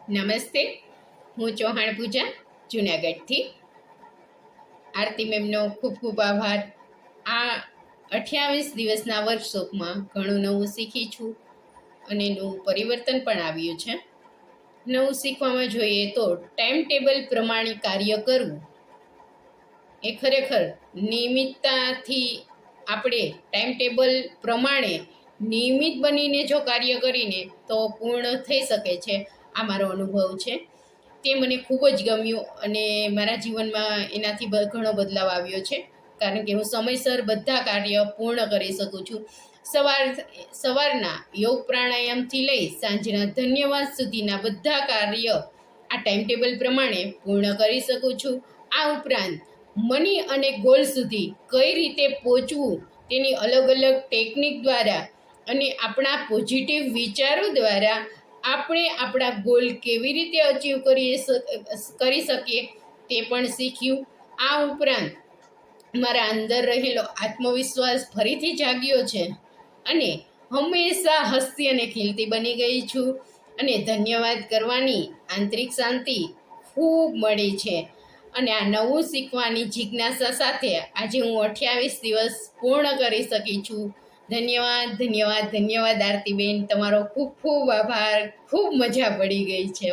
નમસ્તે, હું ચૌહાણ પૂજા જુનાગઢથી. આરતી મેમનો ખૂબ ખૂબ આભાર. આ 28 દિવસના વર્કશોપમાં ઘણું નવું શીખી છું અને નવું પરિવર્તન પણ આવ્યું છે. નવું શીખવામાં જોઈએ તો ટાઈમ ટેબલ પ્રમાણે કાર્ય કરવું એ ખરેખર નિયમિતતાથી આપણે ટાઈમ ટેબલ પ્રમાણે નિયમિત બનીને જો કાર્ય કરીને તો પૂર્ણ થઈ શકે છે. આ મારો અનુભવ છે. તે મને ખૂબ જ ગમ્યું અને મારા જીવનમાં એનાથી ઘણો બદલાવ આવ્યો છે, કારણ કે હું સમયસર બધા કાર્ય પૂર્ણ કરી શકું છું. સવારના યોગ પ્રાણાયામથી લઈ સાંજના ધન્યવાદ સુધીના બધા કાર્ય આ ટાઈમ ટેબલ પ્રમાણે પૂર્ણ કરી શકું છું. આ ઉપરાંત મની અને ગોલ સુધી કઈ રીતે પહોંચવું તેની અલગ અલગ ટેકનિક દ્વારા અને આપણા પોઝિટિવ વિચારો દ્વારા આપણે આપણા ગોલ કેવી રીતે અચીવ કરી શકીએ તે પણ શીખ્યું. આ ઉપરાંત મારા અંદર રહેલો આત્મવિશ્વાસ ફરીથી જાગ્યો છે અને હંમેશા હસતી અને ખીલતી બની ગઈ છું અને ધન્યવાદ કરવાની આંતરિક શાંતિ ખૂબ મળી છે. અને આ નવું શીખવાની જિજ્ઞાસા સાથે આજે હું 28 દિવસ પૂર્ણ કરી શકી છું. ધન્યવાદ ધન્યવાદ ધન્યવાદ આરતીબેન, તમારો ખૂબ ખૂબ આભાર. ખૂબ મજા પડી ગઈ છે.